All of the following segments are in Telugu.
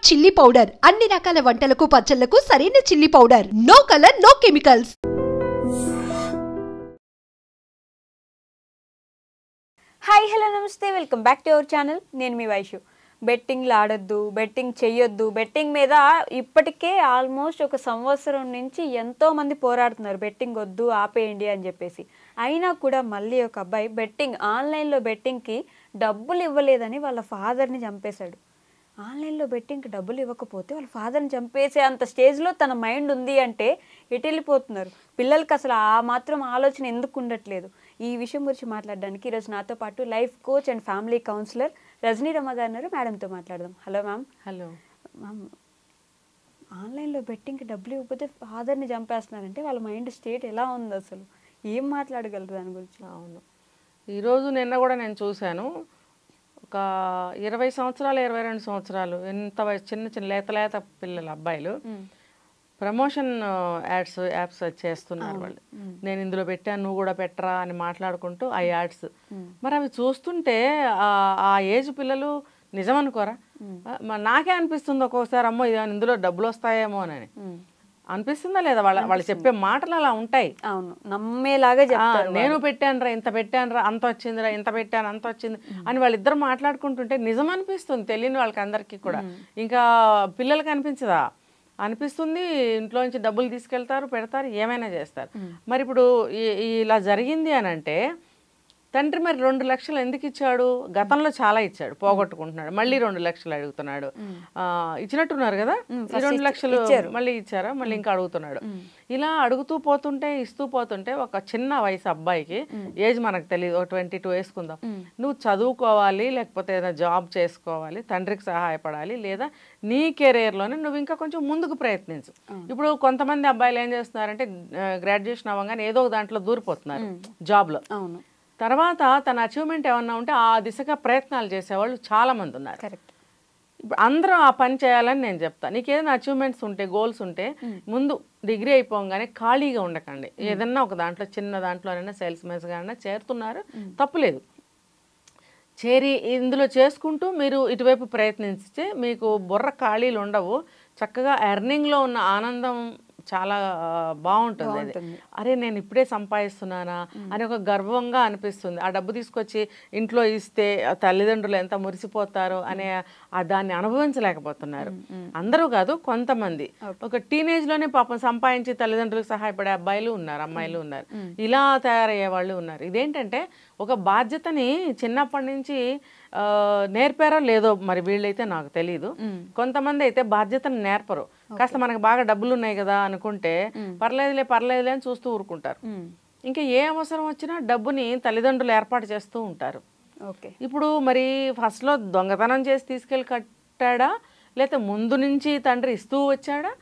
చిల్లీ పౌడర్ అన్ని రకాల వంటలకు పచ్చళ్లకు సరైన chilli powder. No colour no chemicals. Hi hello నమస్తే, welcome back to our channel. నేను మీ వైషు. బెట్టింగ్లు ఆడొద్దు, బెట్టింగ్ చెయ్యొద్దు, బెట్టింగ్ మీద ఇప్పటికే ఆల్మోస్ట్ ఒక సంవత్సరం నుంచి ఎంతోమంది పోరాడుతున్నారు బెట్టింగ్ వద్దు ఆపేయండి అని చెప్పేసి. అయినా కూడా మళ్ళీ ఒక అబ్బాయి బెట్టింగ్ ఆన్లైన్లో బెట్టింగ్కి డబ్బులు ఇవ్వలేదని వాళ్ళ ఫాదర్ని చంపేశాడు. ఆన్లైన్లో బెట్టింగ్కి డబ్బులు ఇవ్వకపోతే వాళ్ళ ఫాదర్ని చంపేసే అంత స్టేజ్లో తన మైండ్ ఉంది అంటే ఎటు వెళ్ళిపోతున్నారు పిల్లలకి? అసలు ఆ మాత్రం ఆలోచన ఎందుకు ఉండట్లేదు? ఈ విషయం గురించి మాట్లాడడానికి ఈరోజు నాతో పాటు life coach and family counsellor Rajani Rama garu ఉన్నారు. మేడంతో మాట్లాడదాం. Hello ma'am. హలో మ్యామ్, ఆన్లైన్లో బెట్టింగ్కి డబ్బులు ఇవ్వకపోతే ఫాదర్ని చంపేస్తున్నారంటే వాళ్ళ మైండ్ స్టేట్ ఎలా ఉంది? అసలు ఏం మాట్లాడగలరు దాని గురించి? అవును, ఈరోజు నిన్న కూడా నేను చూశాను. ఒక 20 సంవత్సరాలు 22 సంవత్సరాలు ఎంత వయసు చిన్న చిన్న లేత పిల్లలు అబ్బాయిలు ప్రమోషన్ యాప్స్ చేస్తున్నారు. వాళ్ళు నేను ఇందులో పెట్టాను నువ్వు కూడా పెట్టరా అని మాట్లాడుకుంటూ ఆ యాడ్స్. మరి అవి చూస్తుంటే ఆ ఏజ్ పిల్లలు నిజం అనుకోరా? నాకే అనిపిస్తుంది ఒక్కొక్కసారి, అమ్మో ఇందులో డబ్బులు వస్తాయేమో అని అనిపిస్తుందా లేదా? వాళ్ళు చెప్పే మాటలు అలా ఉంటాయి. అవును, నమ్మేలాగా చెప్తారు. నేను పెట్టానురా, ఇంత పెట్టానురా, అంత వచ్చిందిరా, ఇంత పెట్టాను అంత వచ్చింది అని వాళ్ళిద్దరు మాట్లాడుకుంటుంటే నిజం అనిపిస్తుంది తెలియని వాళ్ళకి అందరికీ కూడా. ఇంకా పిల్లలకి అనిపించదా? అనిపిస్తుంది. ఇంట్లో నుంచి డబ్బులు తీసుకెళ్తారు, పెడతారు, ఏమైనా చేస్తారు. మరి ఇప్పుడు ఇలా జరిగింది అని అంటే తండ్రి మరి 2 లక్షలు ఎందుకు ఇచ్చాడు? గతంలో చాలా ఇచ్చాడు, పోగొట్టుకుంటున్నాడు, మళ్ళీ 2 లక్షలు అడుగుతున్నాడు. ఇచ్చినట్టున్నారు కదా, ఈ 2 లక్షలు మళ్ళీ ఇచ్చారా, మళ్ళీ ఇంకా అడుగుతున్నాడు. ఇలా అడుగుతూ పోతుంటే ఇస్తూ పోతుంటే ఒక చిన్న వయసు అబ్బాయికి, ఏజ్ మనకు తెలియదు, 22 వేసుకుందాం, నువ్వు చదువుకోవాలి, లేకపోతే ఏదైనా జాబ్ చేసుకోవాలి, తండ్రికి సహాయపడాలి, లేదా నీ కెరీర్లోనే నువ్వు ఇంకా కొంచెం ముందుకు ప్రయత్నించు. ఇప్పుడు కొంతమంది అబ్బాయిలు ఏం చేస్తున్నారంటే గ్రాడ్యుయేషన్ అవ్వగానే ఏదో ఒక దాంట్లో దూరిపోతున్నారు జాబ్లో. అవును, తర్వాత తన అచీవ్మెంట్ ఏమన్నా ఉంటే ఆ దిశగా ప్రయత్నాలు చేసేవాళ్ళు చాలామంది ఉన్నారు. కరెక్ట్. ఇప్పుడు అందరూ ఆ పని చేయాలని నేను చెప్తాను. నీకు ఏదైనా అచీవ్మెంట్స్ ఉంటే, గోల్స్ ఉంటే ముందు డిగ్రీ అయిపోగానే ఖాళీగా ఉండకండి. ఏదన్నా ఒక దాంట్లో చిన్న దాంట్లోనైనా సేల్స్ మెన్స్గానైనా చేరుతున్నారు, తప్పులేదు. చేరి ఇందులో చేసుకుంటూ మీరు ఇటువైపు ప్రయత్నించితే మీకు బుర్ర ఖాళీలు ఉండవు. చక్కగా ఎర్నింగ్లో ఉన్న ఆనందం చాలా బాగుంటుంది. అది అరే నేను ఇప్పుడే సంపాదిస్తున్నానా అని ఒక గర్వంగా అనిపిస్తుంది. ఆ డబ్బు తీసుకొచ్చి ఇంట్లో ఇస్తే తల్లిదండ్రులు ఎంత మురిసిపోతారో అనే దాన్ని అనుభవించలేకపోతున్నారు. అందరూ కాదు, కొంతమంది. ఒక టీనేజ్లోనే పాపం సంపాదించి తల్లిదండ్రులకు సహాయపడే అబ్బాయిలు ఉన్నారు, అమ్మాయిలు ఉన్నారు, ఇలా తయారయ్యే వాళ్ళు ఉన్నారు. ఇదేంటంటే ఒక బాధ్యతని చిన్నప్పటి నుంచి నేర్పారో లేదో మరి వీళ్ళైతే నాకు తెలీదు. కొంతమంది అయితే బాధ్యతను నేర్పరు. కాస్త మనకు బాగా డబ్బులు ఉన్నాయి కదా అనుకుంటే పర్లేదులే అని చూస్తూ ఊరుకుంటారు. ఇంకా ఏ అవసరం వచ్చినా డబ్బుని తల్లిదండ్రులు ఏర్పాటు చేస్తూ ఉంటారు. ఇప్పుడు మరి ఫస్ట్లో దొంగతనం చేసి తీసుకెళ్ళి కట్టాడా, లేకపోతే ముందు నుంచి తండ్రి ఇస్తూ వచ్చాడా?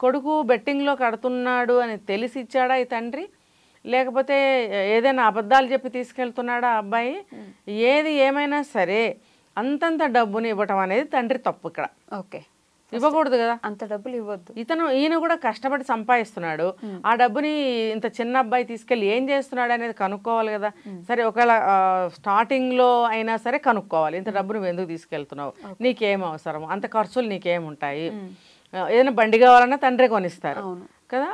కొడుకు బెట్టింగ్లో కడుతున్నాడు అని తెలిసి ఇచ్చాడా ఈ తండ్రి? లేకపోతే ఏదైనా అబద్ధాలు చెప్పి తీసుకెళ్తున్నాడా అబ్బాయి? ఏది ఏమైనా సరే అంతంత డబ్బుని ఇవ్వటం అనేది తండ్రి తప్పు. ఇక్కడ ఇవ్వకూడదు కదా, అంత డబ్బులు ఇవ్వద్దు. ఈయన కూడా కష్టపడి సంపాదిస్తున్నాడు. ఆ డబ్బుని ఇంత చిన్న అబ్బాయి తీసుకెళ్ళి ఏం చేస్తున్నాడు అనేది కనుక్కోవాలి కదా. సరే, ఒకవేళ స్టార్టింగ్లో అయినా సరే కనుక్కోవాలి, ఇంత డబ్బు నువ్వు ఎందుకు తీసుకెళ్తున్నావు, నీకేం అవసరం, అంత ఖర్చులు నీకేముంటాయి. ఏదైనా బండి కావాలన్నా తండ్రి కొనిస్తారు కదా.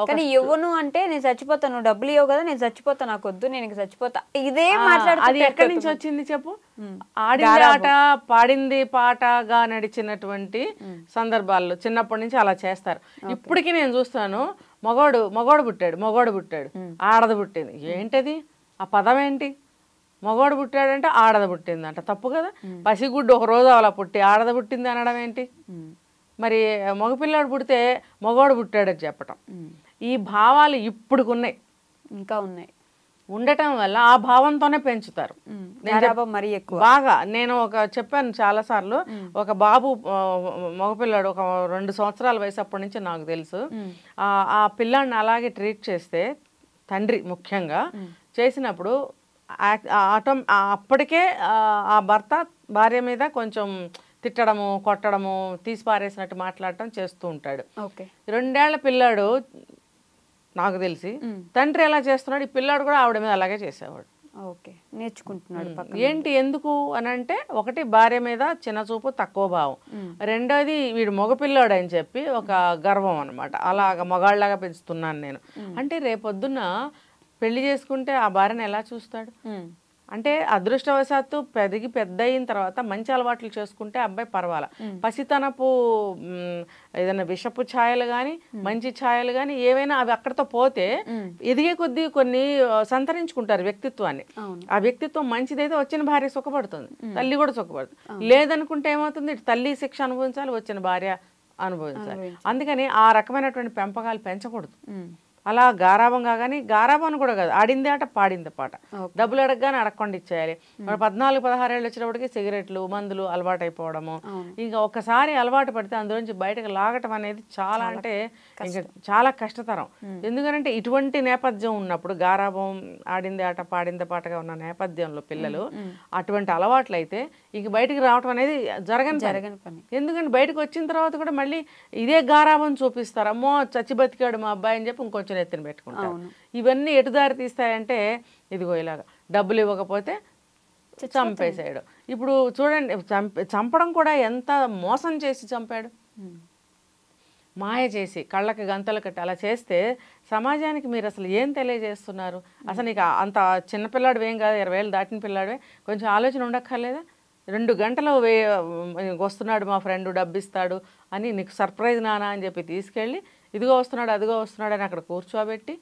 కానీ ఇవ్వను అంటే నేను చచ్చిపోతాను, డబ్బులు ఇవ్వవు కదా, నేను చచ్చిపోతా, నాకు వద్దు, నేను చచ్చిపోతా, ఇదే మాట్లాడు. అది ఎక్కడి నుంచి వచ్చింది చెప్పు? ఆడింది ఆట, పాడింది పాటగా నడిచినటువంటి సందర్భాల్లో చిన్నప్పటి నుంచి అలా చేస్తారు. ఇప్పటికీ నేను చూస్తాను, మగోడు పుట్టాడు, ఆడది పుట్టింది. ఏంటది? ఆ పదం ఏంటి? మగోడు పుట్టాడంటే ఆడది పుట్టిందంట. తప్పు కదా. పసిగుడ్డు ఒక రోజు అలా పుట్టి ఆడది పుట్టింది అనడం ఏంటి? మరి మగపిల్లాడు పుడితే మగవాడు పుట్టాడని చెప్పటం. ఈ భావాలు ఇప్పుడుకున్నాయి, ఇంకా ఉండటం వల్ల ఆ భావంతోనే పెంచుతారు మరి ఎక్కువ బాగా. నేను చెప్పాను చాలాసార్లు, ఒక బాబు మగపిల్లాడు ఒక 2 సంవత్సరాల వయసు అప్పటి నుంచి నాకు తెలుసు. ఆ పిల్లాడిని అలాగే ట్రీట్ చేస్తే తండ్రి ముఖ్యంగా చేసినప్పుడు అప్పటికే ఆ భర్త భార్య మీద కొంచెం తిట్టడము, కొట్టడము, తీసి పారేసినట్టు మాట్లాడటం చేస్తూ ఉంటాడు. 2 ఏళ్ల పిల్లాడు నాకు తెలిసి తండ్రి ఎలా చేస్తున్నాడు, ఈ పిల్లాడు కూడా ఆవిడ మీద అలాగే చేసేవాడు. ఓకే, నేర్చుకుంటున్నాడు పక్కన. ఏంటి ఎందుకు అని అంటే, ఒకటి భార్య మీద చిన్న చూపు, తక్కువ భావం. రెండోది వీడు మగపిల్లాడు అని చెప్పి ఒక గర్వం అనమాట. అలాగ మగాళ్ళలాగా పెంచుతున్నాను నేను అంటే, రేపొద్దున్న పెళ్లి చేసుకుంటే ఆ భార్యను ఎలా చూస్తాడు? అంటే అదృష్టవశాత్తు పెద్ద అయిన తర్వాత మంచి అలవాట్లు చేసుకుంటే అబ్బాయి పర్వాలా. పసితనపు ఏదైనా విషపు ఛాయలు కానీ మంచి ఛాయలు కానీ ఏవైనా అవి అక్కడితో పోతే ఎదిగే కొద్దీ కొన్ని సంతరించుకుంటారు వ్యక్తిత్వాన్ని. ఆ వ్యక్తిత్వం మంచిదైతే వచ్చిన భార్య సుఖపడుతుంది, తల్లి కూడా సుఖపడుతుంది. లేదనుకుంటే ఏమవుతుంది, తల్లి శిక్ష అనుభవించాలి, వచ్చిన భార్య అనుభవించాలి. అందుకని ఆ రకమైనటువంటి పెంపకాలు పెంచకూడదు. అలా గారాబంగా, కానీ గారాబం కూడా కాదు, ఆడింది ఆట పాడింది పాట. డబ్బులు అడగగానే అడగకుండా ఇచ్చేయాలి. 14-16 ఏళ్ళు వచ్చినప్పటికీ సిగరెట్లు, మందులు అలవాటు అయిపోవడము. ఇంకా ఒక్కసారి అలవాటు పడితే అందులోంచి బయటకు లాగటం అనేది చాలా అంటే ఇంకా చాలా కష్టతరం. ఎందుకంటే ఇటువంటి నేపథ్యం ఉన్నప్పుడు, గారాబం, ఆడింది ఆట పాడింది పాటగా ఉన్న నేపథ్యంలో పిల్లలు అటువంటి అలవాట్లు అయితే ఇంక బయటికి రావటం అనేది జరగని పని. ఎందుకంటే బయటకు వచ్చిన తర్వాత కూడా మళ్ళీ ఇదే గారాబం చూపిస్తారు. అమ్మో చచ్చి బతికాడు మా అబ్బాయి అని చెప్పి ఇంకొంచెం ఎత్తున పెట్టుకుంటారు. ఇవన్నీ ఎటు దారి తీస్తాయంటే, ఇదిగో ఇలాగా డబ్బులు ఇవ్వకపోతే చంపేసాడు. ఇప్పుడు చూడండి, చంపడం కూడా ఎంత మోసం చేసి చంపాడు. మాయ చేసి కళ్ళకి గంతలు కట్టి అలా చేస్తే సమాజానికి మీరు అసలు ఏం తెలియజేస్తున్నారు? అసలు నీకు అంత చిన్నపిల్లాడు ఏం కాదు, 20 ఏళ్ళు దాటిన పిల్లాడే, కొంచెం ఆలోచన ఉండక్కర్లేదా? 2 గంటలు వస్తున్నాడు మా ఫ్రెండ్, డబ్బిస్తాడు అని నీకు సర్ప్రైజ్ నానా అని చెప్పి తీసుకెళ్ళి, ఇదిగో వస్తున్నాడు అదిగో వస్తున్నాడు అని అక్కడ కూర్చోబెట్టి,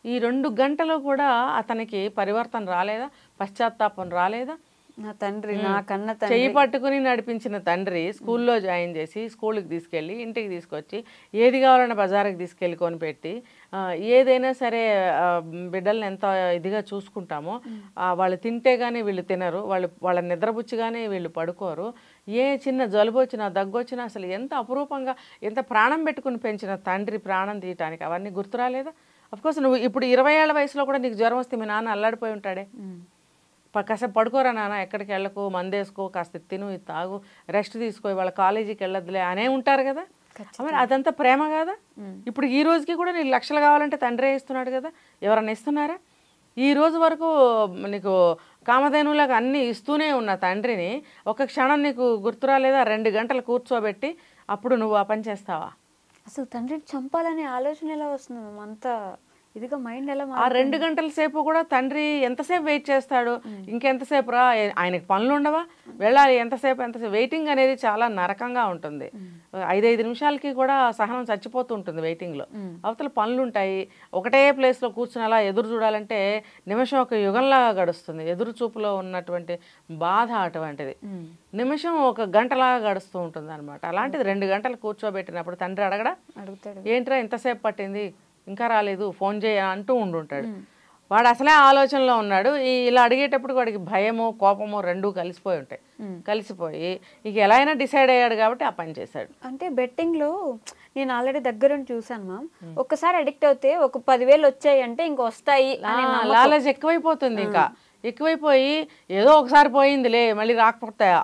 ఈ 2 గంటలు కూడా అతనికి పరివర్తన రాలేదా? పశ్చాత్తాపం రాలేదా? నా తండ్రి, నా కన్న తండ్రి చెయ్యి పట్టుకుని నడిపించిన తండ్రి స్కూల్లో జాయిన్ చేసి, స్కూల్కి తీసుకెళ్ళి, ఇంటికి తీసుకొచ్చి, ఏది కావాలన్నా బజార్కి తీసుకెళ్ళి కొనిపెట్టి, ఏదైనా సరే బిడ్డల్ని ఎంత ఇదిగా చూసుకుంటామో, వాళ్ళు తింటే కానీ వీళ్ళు తినరు, వాళ్ళ నిద్రపుచ్చి కానీ వీళ్ళు పడుకోరు. ఏ చిన్న జలుబు వచ్చినా దగ్గు వచ్చినా అసలు ఎంత అపురూపంగా, ఎంత ప్రాణం పెట్టుకుని పెంచిన తండ్రి ప్రాణం తీయటానికి అవన్నీ గుర్తురాలేదా? అఫ్కోర్స్ నువ్వు ఇప్పుడు 20 ఏళ్ల వయసులో కూడా నీకు జ్వరం వస్తే మీ నాన్న అల్లాడిపోయి ఉంటాడే. కాసేపు పడుకోరా నాన్న, ఎక్కడికి వెళ్ళకు, మందేసుకో, కాస్త తిను, ఇది తాగు, రెస్ట్ తీసుకో, వాళ్ళ కాలేజీకి వెళ్ళొద్దులే అనే ఉంటారు కదా. మరి అదంతా ప్రేమ కదా. ఇప్పుడు ఈ రోజుకి కూడా నీకు లక్షలు కావాలంటే తండ్రే ఇస్తున్నాడు కదా. ఎవరన్నా ఇస్తున్నారా? ఈ రోజు వరకు నీకు కామధేనులాగా అన్నీ ఇస్తూనే ఉన్న తండ్రిని ఒక క్షణం నీకు గుర్తురాలేదా? 2 గంటలు కూర్చోబెట్టి అప్పుడు నువ్వు ఆ పని చేస్తావా? అసలు తండ్రిని చంపాలనే ఆలోచన ఎలా వస్తుంది మ్యామ్? అంత ఇదిగా మైండ్ ఎలా? ఆ 2 గంటల సేపు కూడా తండ్రి ఎంతసేపు వెయిట్ చేస్తాడు? ఇంకెంతసేపు రా, ఆయనకి పనులు ఉండవా? వెళ్ళాలి, ఎంతసేపు వెయిటింగ్ అనేది చాలా నరకంగా ఉంటుంది. 5 నిమిషాలకి కూడా సహనం చచ్చిపోతూ ఉంటుంది వెయిటింగ్లో. అవతల పనులు ఉంటాయి, ఒకటే ప్లేస్లో కూర్చుని అలా ఎదురు చూడాలంటే నిమిషం ఒక యుగంలాగా గడుస్తుంది. ఎదురు చూపులో ఉన్నటువంటి బాధ అటువంటిది. నిమిషం ఒక గంటలాగా గడుస్తూ ఉంటుంది అనమాట. అలాంటిది 2 గంటలు కూర్చోబెట్టినప్పుడు తండ్రి అడుగుతాడు, ఏంట్రా ఇంతసేపు పట్టింది, ఇంకా రాలేదు, ఫోన్ చేయ అంటూ ఉండుంటాడు. వాడు అసలే ఆలోచనలో ఉన్నాడు. ఇలా అడిగేటప్పుడు వాడికి భయము కోపము రెండూ కలిసిపోయి ఉంటాయి. కలిసిపోయి ఇక ఎలా అయినా డిసైడ్ అయ్యాడు కాబట్టి ఆ పని చేశాడు. అంటే బెట్టింగ్లో నేను ఆల్రెడీ దగ్గర చూసాను మ్యామ్. ఒక్కసారి అడిక్ట్ అవుతే ఒక 10,000 వచ్చాయి అంటే ఇంక వస్తాయి, లాలజ్ ఎక్కువైపోతుంది. ఇంకా ఎక్కువైపోయి ఏదో ఒకసారి పోయిందిలే మళ్ళీ రాకపోతాయా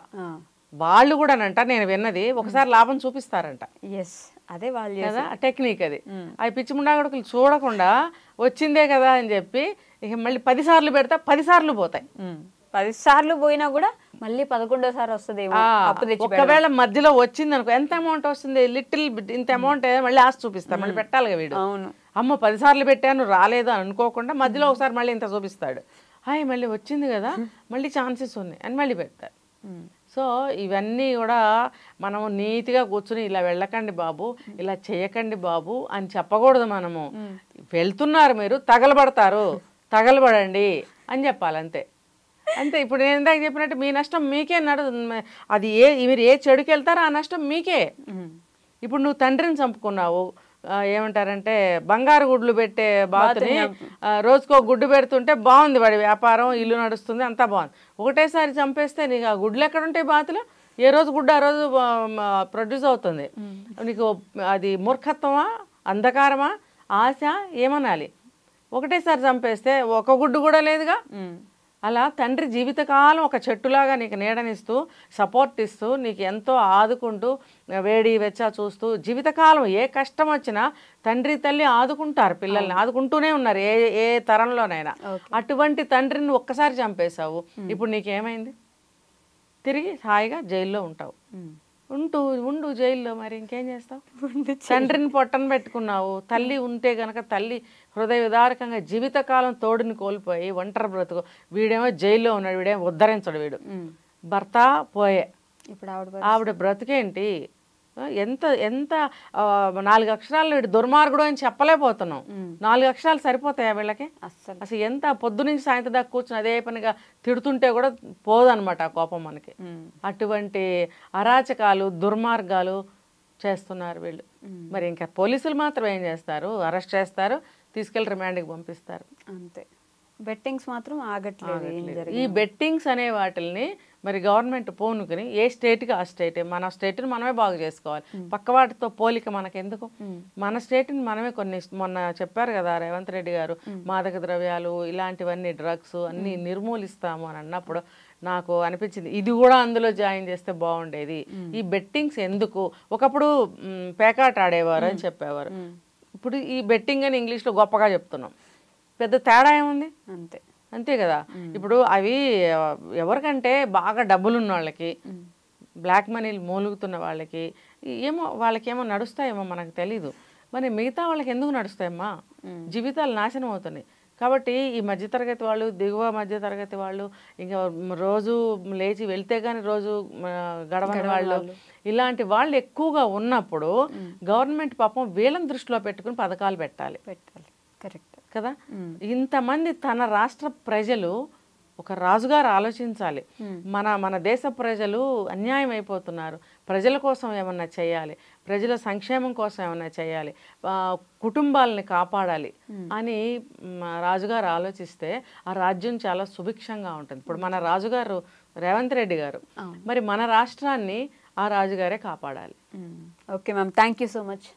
వాళ్ళు కూడానంట. నేను విన్నది ఒకసారి లాభం చూపిస్తారంట. ఎస్, అదే వాళ్ళు కదా టెక్నిక్. అది పిచ్చి ముండాగడుకులు చూడకుండా వచ్చిందే కదా అని చెప్పి ఇక మళ్ళీ 10 సార్లు పెడతా, 10 సార్లు పోతాయి. 10 సార్లు పోయినా కూడా మళ్ళీ 11వ వస్తుంది. ఒకవేళ మధ్యలో వచ్చింది అనుకో, ఎంత అమౌంట్ వస్తుంది, లిటిల్ బిట్, ఇంత అమౌంట్ మళ్ళీ ఆశ చూపిస్తాడు, మళ్ళీ పెట్టాలిగా వీడు. అమ్మ 10 సార్లు పెట్టాను రాలేదు అనుకోకుండా మధ్యలో ఒకసారి మళ్ళీ ఇంత చూపిస్తాడు. హాయ్ మళ్ళీ వచ్చింది కదా, మళ్ళీ ఛాన్సెస్ ఉన్నాయి అని మళ్ళీ పెడతారు. సో ఇవన్నీ కూడా మనము నీట్గా కూర్చుని ఇలా వెళ్ళకండి బాబు, ఇలా చేయకండి బాబు అని చెప్పకూడదు. మనము వెళ్తున్నారు, మీరు తగలబడతారు, తగలబడండి అని చెప్పాలి, అంతే. అంతే. ఇప్పుడు నేను ఇందాక చెప్పినట్టు మీ నష్టం మీకే అది మీరు ఏ చెడుకి వెళ్తారో ఆ నష్టం మీకే. ఇప్పుడు నువ్వు తండ్రిని చంపుకున్నావు, ఏమంటారంటే బంగారు గుడ్లు పెట్టే బాతుని రోజుకో గుడ్డు పెడుతుంటే బాగుంది, వాడి వ్యాపారం, ఇల్లు నడుస్తుంది, అంతా బాగుంది. ఒకటేసారి చంపేస్తే నీకు ఆ గుడ్లు ఎక్కడ ఉంటాయి బాతులు? ఏ రోజు గుడ్డు ఆ రోజు ప్రొడ్యూస్ అవుతుంది. నీకు అది మూర్ఖత్వమా, అంధకారమా, ఆశ ఏమనాలి? ఒకటేసారి చంపేస్తే ఒక గుడ్డు కూడా లేదుగా. అలా తండ్రి జీవితకాలం ఒక చెట్టులాగా నీకు నీడనిస్తూ సపోర్ట్ ఇస్తూ నీకు ఎంతో ఆదుకుంటూ వేడి వెచ్చ చూస్తూ జీవితకాలం ఏ కష్టం వచ్చినా తండ్రి తల్లి ఆదుకుంటారు, పిల్లల్ని ఆదుకుంటూనే ఉన్నారు ఏ ఏ తరంలోనైనా. అటువంటి తండ్రిని ఒక్కసారి చంపేశావు, ఇప్పుడు నీకేమైంది? తిరిగి హాయిగా జైల్లో ఉంటావు. ఉండు జైల్లో, మరి ఇంకేం చేస్తావు? తండ్రిని పొట్టను పెట్టుకున్నావు. తల్లి ఉంటే గనక తల్లి హృదయ విదారకంగా జీవితకాలం తోడుని కోల్పోయి ఒంటరి బ్రతుకు. వీడేమో జైల్లో ఉన్నాడు, వీడేమో ఉద్ధరించడు. వీడు భర్త పోయే, ఇప్పుడు ఆవిడ బ్రతికేంటి? ఎంత ఎంత 4 అక్షరాలు వీడు దుర్మార్గుడు అని చెప్పలేకపోతున్నాం. 4 అక్షరాలు సరిపోతాయా వీళ్ళకి? అసలు ఎంత పొద్దు నుంచి సాయంత్రం దాకా కూర్చుని అదే పనిగా తిడుతుంటే కూడా పోదనమాట ఆ కోపం మనకి. అటువంటి అరాచకాలు దుర్మార్గాలు చేస్తున్నారు వీళ్ళు. మరి ఇంకా పోలీసులు మాత్రం ఏం చేస్తారు? అరెస్ట్ చేస్తారు, తీసుకెళ్లి రిమాండ్కి పంపిస్తారు, అంతే. బెట్టింగ్స్ మాత్రం ఆగట్లేదు. ఈ బెట్టింగ్స్ అనే వాటిని మరి గవర్నమెంట్ పూనుకుని ఏ స్టేట్కి ఆ స్టేట్, మన స్టేట్ని మనమే బాగు చేసుకోవాలి. పక్క వాటితో పోలిక మనకెందుకు? మన స్టేట్ని మనమే మొన్న చెప్పారు కదా రేవంత్ రెడ్డి గారు, మాదక ద్రవ్యాలు ఇలాంటివన్నీ డ్రగ్స్ అన్నీ నిర్మూలిస్తాము అని అన్నప్పుడు నాకు అనిపించింది ఇది కూడా అందులో జాయిన్ చేస్తే బాగుండేది. ఈ బెట్టింగ్స్ ఎందుకు? ఒకప్పుడు పేకాట ఆడేవారు అని చెప్పేవారు, ఇప్పుడు ఈ బెట్టింగ్ అని ఇంగ్లీష్లో గొప్పగా చెప్తున్నాం. పెద్ద తేడా ఏముంది? అంతే కదా. ఇప్పుడు అవి ఎవరికంటే బాగా డబ్బులున్న వాళ్ళకి, బ్లాక్ మనీలు మూలుగుతున్న వాళ్ళకి ఏమో వాళ్ళకేమో నడుస్తాయేమో మనకు తెలీదు. మరి మిగతా వాళ్ళకి ఎందుకు నడుస్తాయమ్మా? జీవితాలు నాశనం అవుతున్నాయి. కాబట్టి ఈ మధ్యతరగతి వాళ్ళు, దిగువ మధ్యతరగతి వాళ్ళు, ఇంకా రోజు లేచి వెళ్తే కానీ రోజు గడవని వాళ్ళు, ఇలాంటి వాళ్ళు ఎక్కువగా ఉన్నప్పుడు గవర్నమెంట్ పాపం వీళ్ళని దృష్టిలో పెట్టుకుని పథకాలు పెట్టాలి. కరెక్ట్ కదా. ఇంతమంది తన రాష్ట్ర ప్రజలు, ఒక రాజుగారు ఆలోచించాలి, మన దేశ ప్రజలు అన్యాయం అయిపోతున్నారు, ప్రజల కోసం ఏమన్నా చేయాలి, ప్రజల సంక్షేమం కోసం ఏమన్నా చేయాలి, కుటుంబాలని కాపాడాలి అని రాజుగారు ఆలోచిస్తే ఆ రాజ్యం చాలా సుభిక్షంగా ఉంటుంది. ఇప్పుడు మన రాజుగారు రేవంత్ రెడ్డి గారు, మరి మన రాష్ట్రాన్ని ఆ రాజుగారే కాపాడాలి. Okay ma'am, thank you so much.